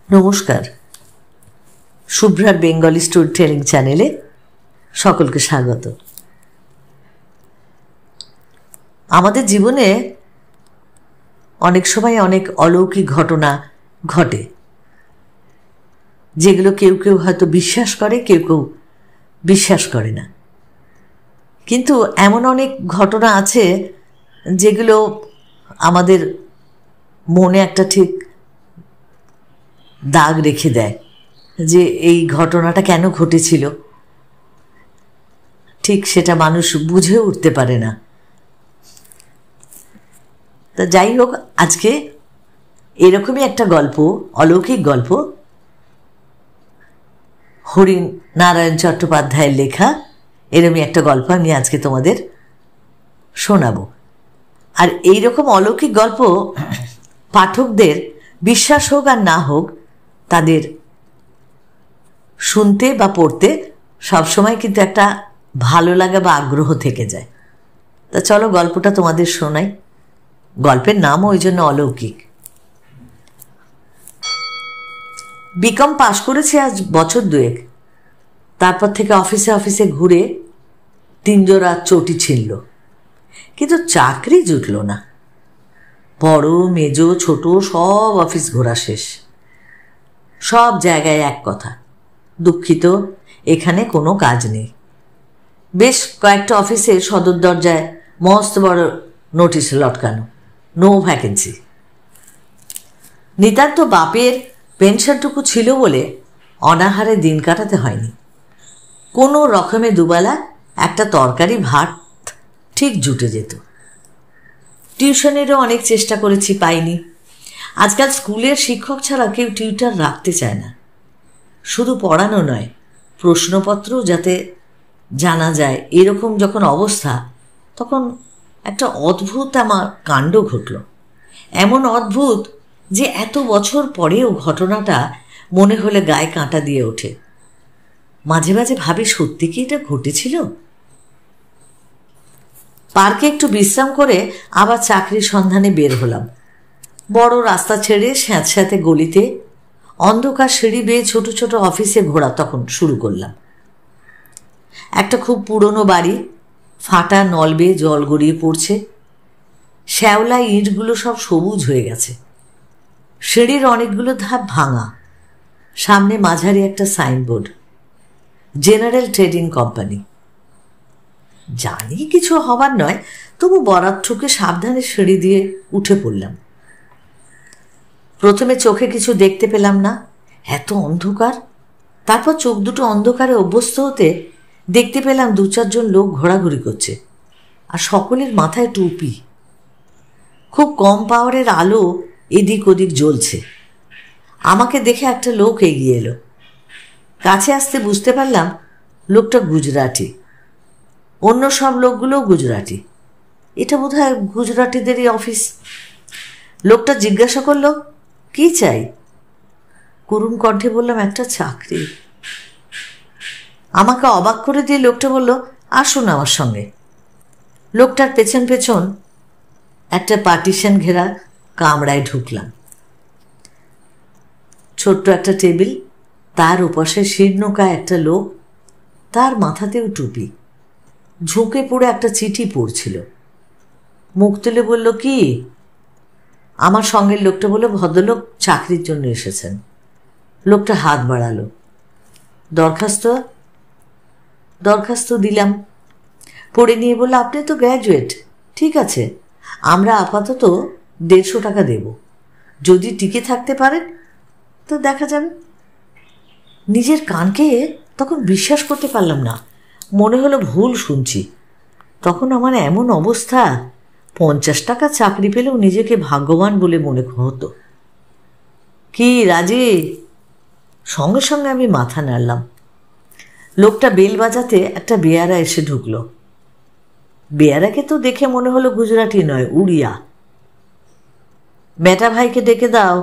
নমস্কার, শুভ্রার Bengali story telling চ্যানেলে সকলকে স্বাগত। আমাদের জীবনে অনেক সময় অনেক অলৌকিক ঘটনা ঘটে, যেগুলো কেউ কেউ হয়তো বিশ্বাস করে, কেউ কেউ বিশ্বাস করে না। কিন্তু এমন অনেক ঘটনা আছে যেগুলো আমাদের মনে একটা ঠিক দাগ রেখে দেয় যে এই ঘটনাটা কেন ঘটেছিল, ঠিক সেটা মানুষ বুঝে উঠতে পারে না। তা যাই হোক, আজকে এরকমই একটা গল্প, অলৌকিক গল্প, হরিণ নারায়ণ চট্টোপাধ্যায়ের লেখা এরকমই একটা গল্প আমি আজকে তোমাদের শোনাবো। আর এইরকম অলৌকিক গল্প পাঠকদের বিশ্বাস হোক আর না হোক, তাদের শুনতে বা পড়তে সবসময় কিন্তু একটা ভালো লাগা বা আগ্রহ থেকে যায়। তা চলো গল্পটা তোমাদের শোনাই। গল্পের নামও ওই জন্য অলৌকিক। বিকম পাশ করেছে আজ বছর দুয়েক। তারপর থেকে অফিসে অফিসে ঘুরে তিনজোড়া চটি ছিনল, কিন্তু চাকরি জুটল না। বড় মেজ ছোট সব অফিস ঘোরা শেষ। সব জায়গায় এক কথা, দুঃখিত, এখানে কোনো কাজ নেই। বেশ কয়েকটা অফিসে সদর দরজায় মস্ত বড় নোটিশ লটকানো, নো ভ্যাকেন্সি। নিতান্ত বাপের পেনশনটুকু ছিল বলে অনাহারে দিন কাটাতে হয়নি। কোনো রকমে দুবেলা একটা তরকারি ভাত ঠিক জুটে যেত। টিউশনেরও অনেক চেষ্টা করেছি, পাইনি। আজকাল স্কুলের শিক্ষক ছাড়া কেউ টিউটার রাখতে চায় না। শুধু পড়ানো নয়, প্রশ্নপত্রও যাতে জানা যায়, এরকম যখন অবস্থা, তখন একটা অদ্ভুত আমার কাণ্ড ঘটল। এমন অদ্ভুত যে এত বছর পরেও ঘটনাটা মনে হলে গায়ে কাঁটা দিয়ে ওঠে। মাঝে মাঝে ভাবি, সত্যি কি এটা ঘটেছিল? পার্কে একটু বিশ্রাম করে আবার চাকরির সন্ধানে বের হলাম। বড় রাস্তা ছেড়ে স্যাঁতস্যাঁতে গলিতে অন্ধকার সিঁড়ি বেয়ে ছোট ছোট অফিসে ঘোরা তখন শুরু করলাম। একটা খুব পুরনো বাড়ি, ফাটা নল বেয়ে জল গড়িয়ে পড়ছে। শ্যাওলা ইঁটগুলো সব সবুজ হয়ে গেছে। সিঁড়ির অনেকগুলো ধাপ ভাঙা। সামনে মাঝারি একটা সাইনবোর্ড, জেনারেল ট্রেডিং কোম্পানি। জানি কিছু হবার নয়, তবু বরাত ঠুকে সাবধানে সিঁড়ি দিয়ে উঠে পড়লাম। প্রথমে চোখে কিছু দেখতে পেলাম না, এত অন্ধকার। তারপর চোখ দুটো অন্ধকারে অভ্যস্ত হতে দেখতে পেলাম দু চারজন লোক ঘোরাঘুরি করছে, আর সকলের মাথায় টুপি। খুব কম পাওয়ারের আলো এদিক ওদিক জ্বলছে। আমাকে দেখে একটা লোক এগিয়ে এলো। কাছে আসতে বুঝতে পারলাম লোকটা গুজরাটি। অন্য সব লোকগুলোও গুজরাটি। এটা বোধহয় গুজরাটিদেরই অফিস। লোকটা জিজ্ঞাসা করলো, কি চাই? করুণ কণ্ঠে বললাম, একটা চাকরি। আমাকে অবাক করে দিয়ে লোকটা বলল, আসুন আমার সঙ্গে। লোকটার পেছন পেছন একটা পার্টিশন ঘেরা কামরায় ঢুকলাম। ছোট্ট একটা টেবিল, তার ওপাশে শীর্ণকায় একটা লোক, তার মাথাতেও টুপি। ঝুঁকে পড়ে একটা চিঠি পড়ছিল। মুখ তুলে বলল, কি? আমার সঙ্গের লোকটা বলল, ভদ্রলোক চাকরির জন্য এসেছেন। লোকটা হাত বাড়ালো। দরখাস্ত দিলাম। পড়ে নিয়ে বলল, আপনি তো গ্র্যাজুয়েট, ঠিক আছে, আমরা আপাতত 150 টাকা দেব। যদি টিকে থাকতে পারেন তো দেখা যাবে। নিজের কানকে তখন বিশ্বাস করতে পারলাম না। মনে হলো ভুল শুনছি। তখন আমার এমন অবস্থা, 50 টাকা চাকরি পেলেও নিজেকে ভাগ্যবান বলে মনে হতো। কি রাজি? সঙ্গে সঙ্গে আমি মাথা নাড়লাম। লোকটা বেল বাজাতে একটা বেয়ারা এসে ঢুকলো। বেয়ারাকে তো দেখে মনে হলো গুজরাটি নয়, উড়িয়া। মেটা ভাইকে ডেকে দাও।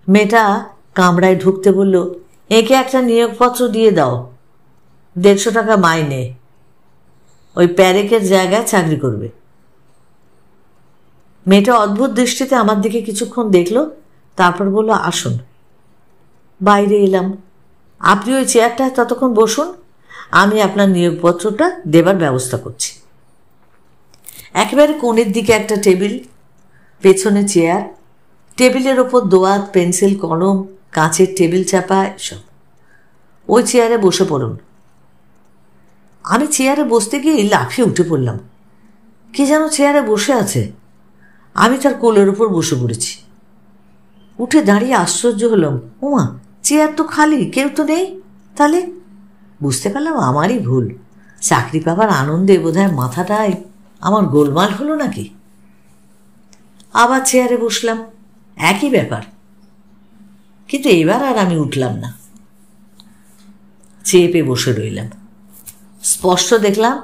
মেয়েটা কামরায় ঢুকতে বলল, একে একটা নিয়োগপত্র দিয়ে দাও, 150 টাকা মাইনে, ওই প্যারেকের জায়গায় চাকরি করবে। মেয়েটা অদ্ভুত দৃষ্টিতে আমার দিকে কিছুক্ষণ দেখল, তারপর বলল, আসুন। বাইরে এলাম। আপনি ওই চেয়ারটায় ততক্ষণ বসুন, আমি আপনার নিয়োগপত্রটা দেবার ব্যবস্থা করছি। একেবারে কোণের দিকে একটা টেবিল, পেছনে চেয়ার, টেবিলের ওপর দোয়াত, পেন্সিল, কলম, কাঁচের টেবিল চাপা, এসব। ওই চেয়ারে বসে পড়ুন। আমি চেয়ারে বসতে গিয়ে লাফিয়ে উঠে পড়লাম। কে যেন চেয়ারে বসে আছে। আমি তার কোলের উপর বসে পড়েছি। উঠে দাঁড়িয়ে আশ্চর্য হলাম, ওমা, চেয়ার তো খালি, কেউ তো নেই। তাহলে বুঝতে পারলাম আমারই ভুল। চাকরি পাবার আনন্দে বোধহয় মাথাটায় আমার গোলমাল হলো নাকি। আবার চেয়ারে বসলাম, একই ব্যাপার। কিন্তু এবার আর আমি উঠলাম না, চেপে বসে রইলাম। স্পষ্ট দেখলাম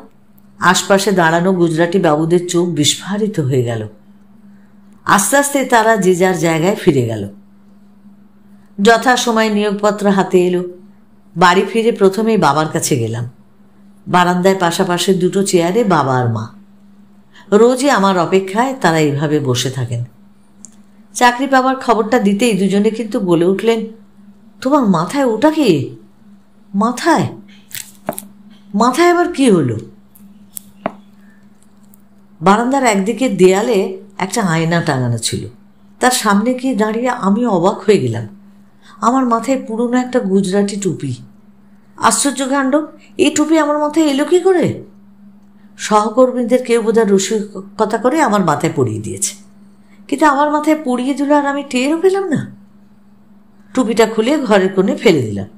আশপাশে দাঁড়ানো গুজরাটি বাবুদের চোখ বিস্ফারিত হয়ে গেল। আস্তে আস্তে তারা যে যার জায়গায় ফিরে গেল। যথাসময়ে নিয়োগপত্র হাতে এলো। বাড়ি ফিরে প্রথমেই বাবার কাছে গেলাম। বারান্দায় পাশাপাশি দুটো চেয়ারে বাবা আর মা। রোজই আমার অপেক্ষায় তারা এইভাবে বসে থাকেন। চাকরি পাবার খবরটা দিতেই দুজনে কিন্তু বলে উঠলেন, তোমার মাথায় ওটা কি? মাথায়? মাথায় আবার কি হলো? বারান্দার একদিকে দেয়ালে একটা আয়না টাঙানো ছিল। তার সামনে গিয়ে দাঁড়িয়ে আমি অবাক হয়ে গেলাম। আমার মাথায় পুরনো একটা গুজরাটি টুপি। আশ্চর্য কাণ্ড, এই টুপি আমার মাথায় এলো কি করে? সহকর্মীদের কেউ বোধহয় রসিকতা করে আমার মাথায় পরিয়ে দিয়েছে, কিন্তু আমার মাথায় পরিয়ে দিল আর আমি টেরও পেলাম না। টুপিটা খুলে ঘরের কোণে ফেলে দিলাম।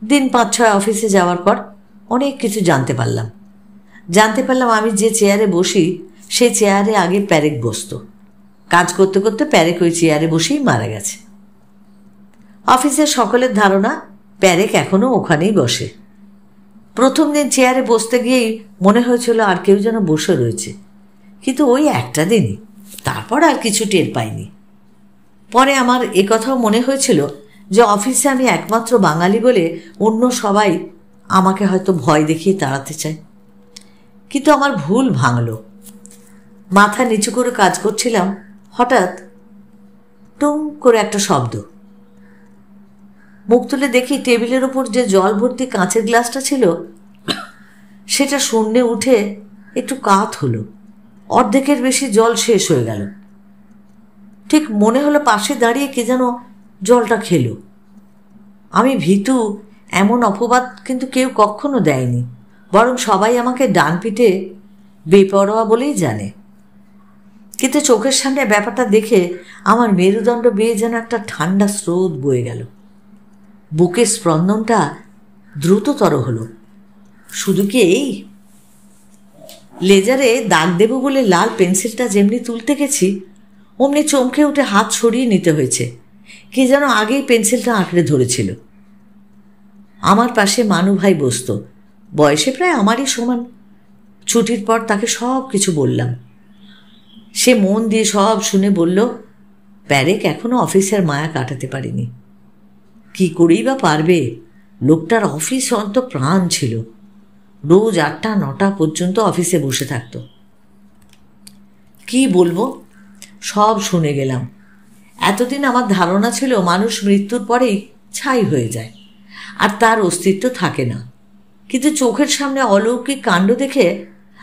দিন 5-6 অফিসে যাওয়ার পর অনেক কিছু জানতে পারলাম। আমি যে চেয়ারে বসি সেই চেয়ারে আগে প্যারেক বসত। কাজ করতে করতে প্যারেক ওই চেয়ারে বসেই মারা গেছে। অফিসের সকলের ধারণা প্যারেক এখনো ওখানেই বসে। প্রথম দিন চেয়ারে বসতে গিয়েই মনে হয়েছিল আর কেউ যেন বসে রয়েছে, কিন্তু ওই একটা দিনই, তারপর আর কিছু টের পাইনি। পরে আমার কথাও মনে হয়েছিল যে অফিসে আমি একমাত্র বাঙালি বলে অন্য সবাই আমাকে হয়তো ভয় দেখিয়ে তাড়াতে চায়। কিন্তু আমার ভুল ভাঙল। মাথা নিচু করে কাজ করছিলাম, হঠাৎ টুং করে একটা শব্দ। মুখ তুলে দেখি টেবিলের ওপর যে জল ভর্তি কাঁচের গ্লাসটা ছিল সেটা শূন্যে উঠে একটু কাত হলো। অর্ধেকের বেশি জল শেষ হয়ে গেল। ঠিক মনে হলো পাশে দাঁড়িয়ে কে যেন জলটা খেলো। আমি ভীতু এমন অপবাদ কিন্তু কেউ কখনো দেয়নি, বরং সবাই আমাকে ডান পিঠে বেপরোয়া বলেই জানে। কিন্তু চোখের সামনে ব্যাপারটা দেখে আমার মেরুদণ্ড বেয়ে যেন একটা ঠান্ডা স্রোত বয়ে গেল। বুকের স্পন্দনটা দ্রুততর হলো। শুধু কি এই, লেজারে দাগ দেব বলে লাল পেন্সিলটা যেমনি তুলতে গেছি অমনি চমকে উঠে হাত সরিয়ে নিতে হয়েছে। কে যেন আগেই পেন্সিলটা আঁকড়ে ধরেছিল। আমার পাশে মানু ভাই বসত, বয়সে প্রায় আমারই সমান। ছুটির পর তাকে সব কিছু বললাম। সে মন দিয়ে সব শুনে বলল, প্যারেক এখনো অফিসের মায়া কাটাতে পারেনি। কি করেই বা পারবে? লোকটার অফিস অন্ত প্রাণ ছিল। রোজ 8টা-9টা পর্যন্ত অফিসে বসে থাকত। কি বলবো, সব শুনে গেলাম। এতদিন আমার ধারণা ছিল মানুষ মৃত্যুর পরেই ছাই হয়ে যায় আর তার অস্তিত্ব থাকে না, কিন্তু চোখের সামনে অলৌকিক কাণ্ড দেখে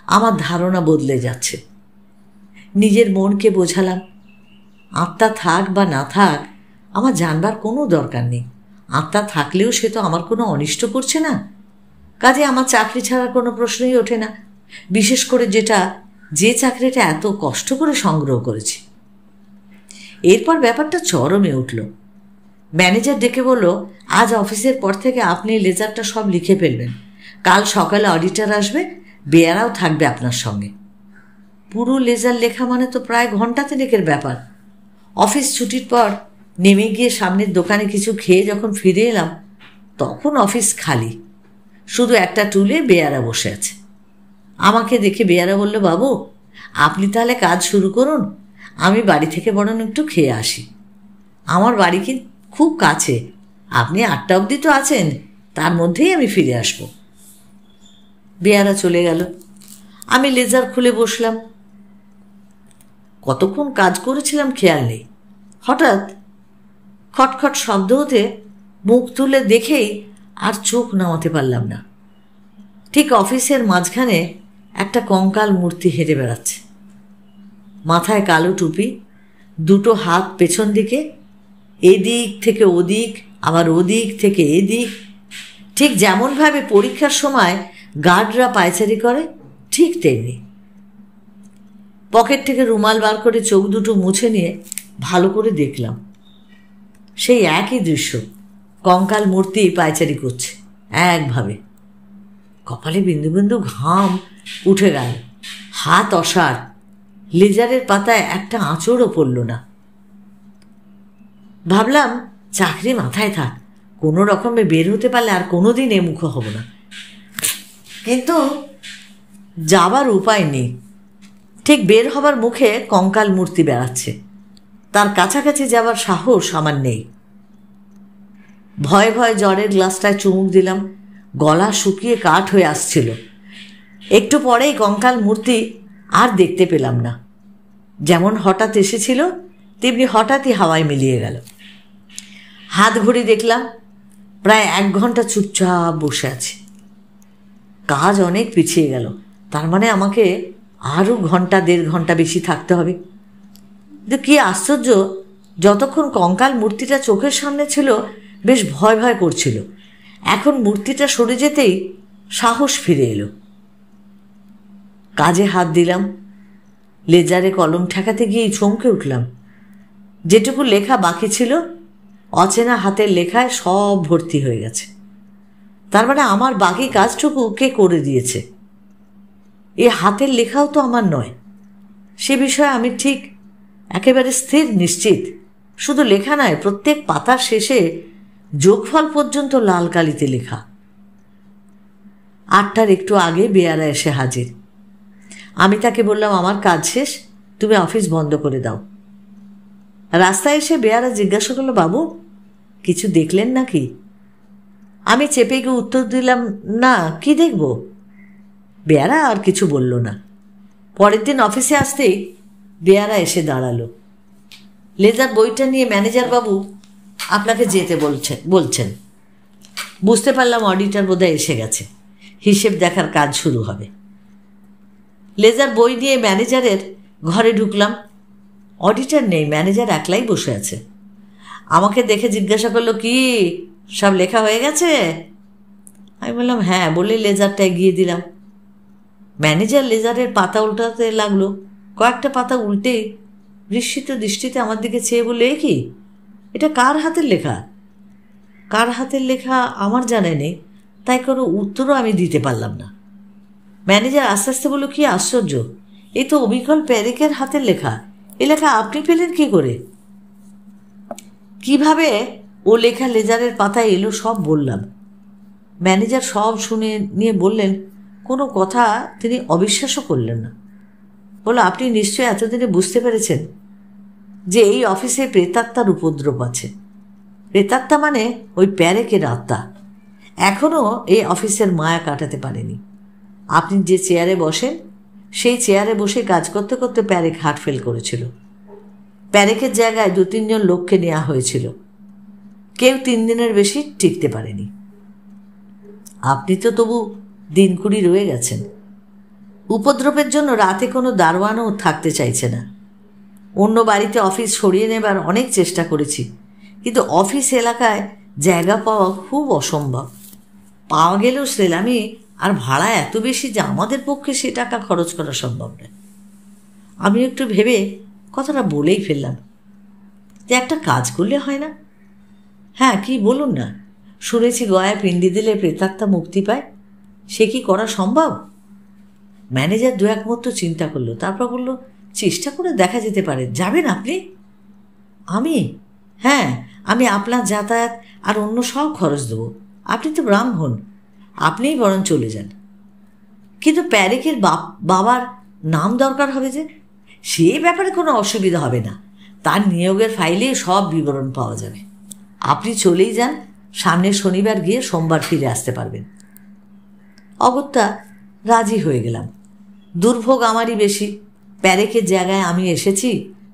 আমার ধারণা বদলে যাচ্ছে। নিজের মনকে বোঝালাম, আত্মা থাক বা না থাক আমার জানবার কোনো দরকার নেই। আত্মা থাকলেও সে তো আমার কোনো অনিষ্ট করছে না। কাজে আমার চাকরি ছাড়ার কোনো প্রশ্নই ওঠে না, বিশেষ করে যে চাকরিটা এত কষ্ট করে সংগ্রহ করেছি। এরপর ব্যাপারটা চরমে উঠল। ম্যানেজার ডেকে বলল, আজ অফিসের পর থেকে আপনি লেজারটা সব লিখে ফেলবেন। কাল সকালে অডিটর আসবে, বেয়ারাও থাকবে আপনার সঙ্গে। পুরো লেজার লেখা মানে তো প্রায় ঘন্টা 3-এর ব্যাপার। অফিস ছুটির পর নেমে গিয়ে সামনের দোকানে কিছু খেয়ে যখন ফিরে এলাম তখন অফিস খালি, শুধু একটা টুলে বেয়ারা বসে আছে। আমাকে দেখে বেয়ারা বলল, বাবু আপনি তাহলে কাজ শুরু করুন, আমি বাড়ি থেকে বরং একটু খেয়ে আসি। আমার বাড়ি কি খুব কাছে, আপনি 8টা অবধি তো আছেন, তার মধ্যেই আমি ফিরে আসব। বেয়ারা চলে গেল। আমি লেজার খুলে বসলাম। কতক্ষণ কাজ করেছিলাম খেয়াল নেই, হঠাৎ খটখট শব্দ হতে মুখ তুলে দেখেই আর চোখ নামাতে পারলাম না। ঠিক অফিসের মাঝখানে একটা কঙ্কাল মূর্তি হেঁটে বেড়াচ্ছে। মাথায় কালো টুপি, দুটো হাত পেছন দিকে, এদিক থেকে ওদিক, আবার ওদিক থেকে এদিক, ঠিক যেমনভাবে পরীক্ষার সময় গার্ডরা পায়চারি করে ঠিক তেমনি। পকেট থেকে রুমাল বার করে চোখ দুটো মুছে নিয়ে ভালো করে দেখলাম, সেই একই দৃশ্য। কঙ্কাল মূর্তি পায়চারি করছে একভাবে। কপালে বিন্দু বিন্দু ঘাম উঠে গেল, হাত অসাড়, লেজারের পাতায় একটা আঁচড়ও পড়ল না। ভাবলাম চাকরি মাথায় থাক, কোনো রকমে বের হতে পারলে আর কোনোদিন এ মুখো হব না। কিন্তু যাবার উপায় নেই। ঠিক বের হবার মুখে কঙ্কাল মূর্তি বেড়াচ্ছে, তার কাছাকাছি যাবার সাহস আমার নেই। ভয়ে ভয়ে জ্বরের গ্লাসটায় চুমুক দিলাম, গলা শুকিয়ে কাঠ হয়ে আসছিল। একটু পরেই কঙ্কাল মূর্তি আর দেখতে পেলাম না। যেমন হঠাৎ এসেছিল তেমনি হঠাৎই হাওয়ায় মিলিয়ে গেল। হাত ঘড়ি দেখলাম, প্রায় 1 ঘন্টা চুপচাপ বসে আছে। কাজ অনেক পিছিয়ে গেল, তার মানে আমাকে আরও 1.5 ঘন্টা বেশি থাকতে হবে। কিন্তু কী আশ্চর্য, যতক্ষণ কঙ্কাল মূর্তিটা চোখের সামনে ছিল বেশ ভয় ভয় করছিল, এখন মূর্তিটা সরে যেতেই সাহস ফিরে এলো। কাজে হাত দিলাম, লেজারে কলম ঠেকাতে গিয়েই চমকে উঠলাম। যেটুকু লেখা বাকি ছিল অচেনা হাতের লেখায় সব ভর্তি হয়ে গেছে। তার মানে আমার বাকি কাজটুকু কে করে দিয়েছে? এ হাতের লেখাও তো আমার নয়। সে বিষয়ে আমি ঠিক একেবারে স্থির নিশ্চিত। শুধু লেখা নয়, প্রত্যেক পাতার শেষে যোগফল পর্যন্ত লাল কালিতে লেখা। 8টার একটু আগে বেয়ারা এসে হাজির। আমি তাকে বললাম, আমার কাজ শেষ, তুমি অফিস বন্ধ করে দাও। রাস্তায় এসে বেয়ারা জিজ্ঞাসা করলো, বাবু কিছু দেখলেন নাকি? আমি চেপে গিয়ে উত্তর দিলাম, না, কি দেখব? বেয়ারা আর কিছু বলল না। পরের দিন অফিসে আসতেই বেয়ারা এসে দাঁড়ালো। লেজার বইটা নিয়ে, ম্যানেজার বাবু আপনাকে যেতে বলছেন। বুঝতে পারলাম অডিটর বোধহয় এসে গেছে, হিসেব দেখার কাজ শুরু হবে। লেজার বই নিয়ে ম্যানেজারের ঘরে ঢুকলাম। অডিটর নেই, ম্যানেজার একলাই বসে আছে। আমাকে দেখে জিজ্ঞাসা করলো, কি সব লেখা হয়ে গেছে? আমি বললাম হ্যাঁ, বলে লেজারটা এগিয়ে দিলাম। ম্যানেজার লেজারের পাতা উল্টাতে লাগলো। কয়েকটা পাতা উল্টেই বিস্মিত দৃষ্টিতে আমার দিকে চেয়ে বললে, এ কি, এটা কার হাতের লেখা? কার হাতের লেখা আমার জানা নেই, তাই কোনো উত্তরও আমি দিতে পারলাম না। ম্যানেজার আস্তে আস্তে বলল, কি আশ্চর্য, এই তো অবিকল প্যারিকের হাতের লেখা। এ লেখা আপনি পেলেন কি করে? কিভাবে ও লেখা লেজারের পাতায় এলো সব বললাম। ম্যানেজার সব শুনে নিয়ে বললেন, কোনো কথা তিনি অবিশ্বাসও করলেন না। বলল, আপনি নিশ্চয়ই এতদিনে বুঝতে পেরেছেন যে এই অফিসে প্রেতাত্মার উপদ্রব আছে। প্রেতাত্মা মানে ওই প্যারেকের আত্মা। এখনও এই অফিসের মায়া কাটাতে পারেনি। আপনি যে চেয়ারে বসেন সেই চেয়ারে বসে কাজ করতে করতে প্যারেক হার্ট ফেল করেছিল। প্যারেকের জায়গায় 2-3 জন লোককে নেওয়া হয়েছিল, কেউ 3 দিনের বেশি টিকতে পারেনি। আপনি তো তবু 1 কুড়ি রয়ে গেছেন। উপদ্রবের জন্য রাতে কোনো দারোয়ানও থাকতে চাইছে না। অন্য বাড়িতে অফিস সরিয়ে নেবার অনেক চেষ্টা করেছি, কিন্তু অফিস এলাকায় জায়গা পাওয়া খুব অসম্ভব। পাওয়া গেলেও সেলামি আর ভাড়া এত বেশি যে আমাদের পক্ষে সে টাকা খরচ করা সম্ভব নয়। আমি একটু ভেবে কথাটা বলেই ফেললাম, যে একটা কাজ করলে হয় না? হ্যাঁ, কি বলুন না, শুনেছি গয়ায় পিণ্ডি দিলে প্রেতাত্মা মুক্তি পায়, সে কি করা সম্ভব? ম্যানেজার 2-1 মুহূর্ত চিন্তা করলো, তারপর বলল, চেষ্টা করে দেখা যেতে পারে। যাবেন আপনি? আমি? হ্যাঁ, আমি আপনার যাতায়াত আর অন্য সব খরচ দেবো। আপনি তো ব্রাহ্মণ, আপনিই বরং চলে যান। কিন্তু প্যারেকের বাবার নাম দরকার হবে যে। সে ব্যাপারে কোনো অসুবিধা হবে না, তার নিয়োগের ফাইলে সব বিবরণ পাওয়া যাবে। আপনি চলেই যান, সামনের শনিবার গিয়ে সোমবার ফিরে আসতে পারবেন। অগত্যা রাজি হয়ে গেলাম। দুর্ভোগ আমারই বেশি। প্যারেকের জায়গায় আমি এসেছি,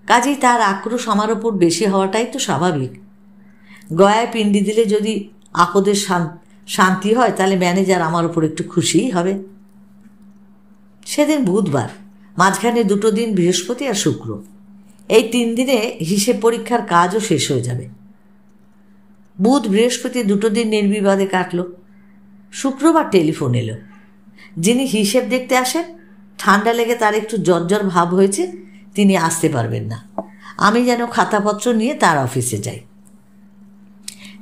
কাজেই তার আক্রোশ আমার ওপর বেশি হওয়াটাই তো স্বাভাবিক। গয়ায় পিণ্ডি দিলে যদি আপদের শান্তি হয়, তাহলে ম্যানেজার আমার ওপর একটু খুশিই হবে। সেদিন বুধবার, মাঝখানে 2 দিন বৃহস্পতি আর শুক্র। এই 3 দিনে হিসেব পরীক্ষার কাজও শেষ হয়ে যাবে। বুধ বৃহস্পতি 2 দিন নির্বিবাদে কাটল। শুক্রবার টেলিফোন এলো। যিনি হিসেব দেখতে আসেন, ঠান্ডা লেগে তার একটু জ্বর ভাব হয়েছে, তিনি আসতে পারবেন না। আমি যেন খাতাপত্র নিয়ে তার অফিসে যাই।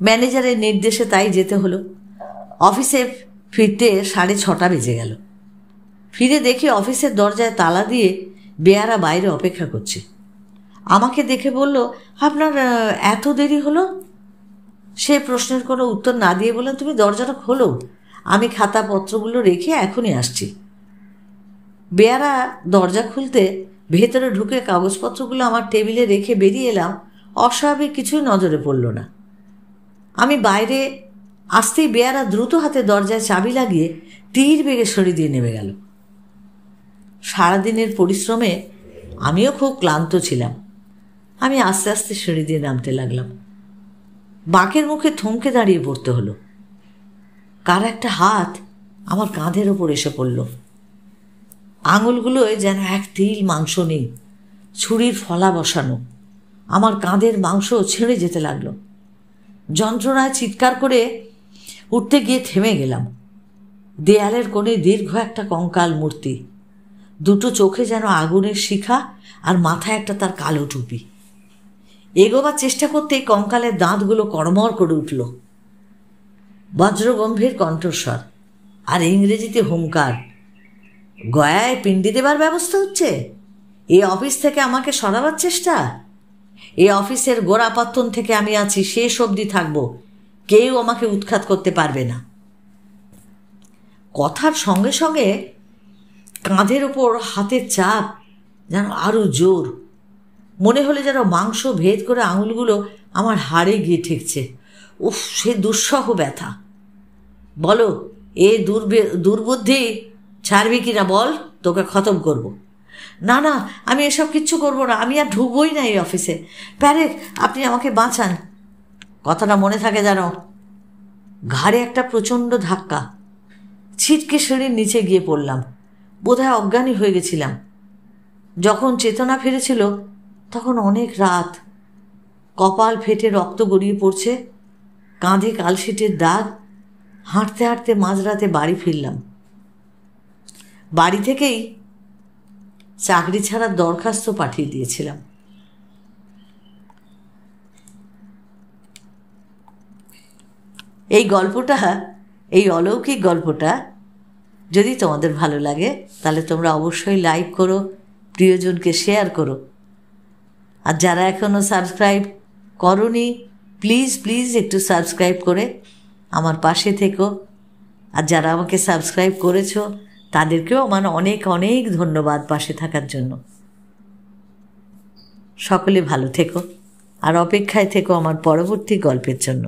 ম্যানেজারের নির্দেশে তাই যেতে হলো। অফিসে ফিরতে 6:30 বেজে গেল। ফিরে দেখি অফিসের দরজায় তালা দিয়ে বেয়ারা বাইরে অপেক্ষা করছে। আমাকে দেখে বলল, আপনার এত দেরি হলো? সে প্রশ্নের কোনো উত্তর না দিয়ে বললেন, তুমি দরজাটা খোলো, আমি খাতাপত্রগুলো রেখে এখনই আসছি। বেয়ারা দরজা খুলতে ভেতরে ঢুকে কাগজপত্রগুলো আমার টেবিলে রেখে বেরিয়ে এলাম। অস্বাভাবিক কিছুই নজরে পড়ল না। আমি বাইরে আসতেই বেয়ারা দ্রুত হাতে দরজায় চাবি লাগিয়ে তীর বেগে সরিয়ে দিয়ে নেমে গেল। সারাদিনের পরিশ্রমে আমিও খুব ক্লান্ত ছিলাম। আমি আস্তে আস্তে সিঁড়ি দিয়ে নামতে লাগলাম। বাঁকের মুখে থমকে দাঁড়িয়ে পড়তে হলো। কার একটা হাত আমার কাঁধের ওপর এসে পড়ল। আঙুলগুলোয় যেন এক তিল মাংস নেই, ছুরির ফলা বসানো। আমার কাঁধের মাংস ছেড়ে যেতে লাগলো। যন্ত্রণায় চিৎকার করে উঠতে গিয়ে থেমে গেলাম। দেয়ালের কোণে দীর্ঘ একটা কঙ্কাল মূর্তি, 2 চোখে যেন আগুনের শিখা, আর মাথায় একটা তার কালো টুপি। এগোবার চেষ্টা করতেই কঙ্কালের দাঁতগুলো কড়মড় করে উঠল। বজ্রগম্ভীর কণ্ঠস্বর আর ইংরেজিতে হুঙ্কার, গয়ায় পিণ্ডি দেবার ব্যবস্থা হচ্ছে? এই অফিস থেকে আমাকে সরাবার চেষ্টা? এই অফিসের গোড়াপত্তন থেকে আমি আছি, শেষ অবধি থাকব, কেউ আমাকে উৎখাত করতে পারবে না। কথার সঙ্গে সঙ্গে কাঁধের ওপর হাতের চাপ যেন আরও জোর। মনে হলে যেন মাংস ভেদ করে আঙুলগুলো আমার হাড়ে গিয়ে ঠেকছে। উফ, সে দুঃসহ ব্যথা। বলো, এ দুর্বুদ্ধি ছাড়বি কিনা বল, তোকে খতম করব। না না, আমি এসব কিচ্ছু করবো না, আমি আর ঢুকবই না এই অফিসে। প্যারেক, আপনি আমাকে বাঁচান। কথাটা মনে থাকে যেন। ঘাড়ে একটা প্রচণ্ড ধাক্কা, ছিটকে সিঁড়ির নিচে গিয়ে পড়লাম। বোধহয় অজ্ঞানী হয়ে গেছিলাম। যখন চেতনা ফিরেছিল তখন অনেক রাত। কপাল ফেটে রক্ত গড়িয়ে পড়ছে, কাঁধে কালশিটের দাগ। হাঁটতে হাঁটতে মাঝরাতে বাড়ি ফিরলাম। বাড়ি থেকেই চাকরি ছাড়ার দরখাস্ত পাঠিয়ে দিয়েছিলাম। এই গল্পটা, এই অলৌকিক গল্পটা যদি তোমাদের ভালো লাগে, তাহলে তোমরা অবশ্যই লাইক করো, প্রিয়জনকে শেয়ার করো। আর যারা এখনও সাবস্ক্রাইব করোনি, প্লিজ একটু সাবস্ক্রাইব করে আমার পাশে থেকো। আর যারা আমাকে সাবস্ক্রাইব করেছো, তাদেরকেও আমার অনেক অনেক ধন্যবাদ পাশে থাকার জন্য। সকলে ভালো থেকো, আর অপেক্ষায় থেকো আমার পরবর্তী গল্পের জন্য।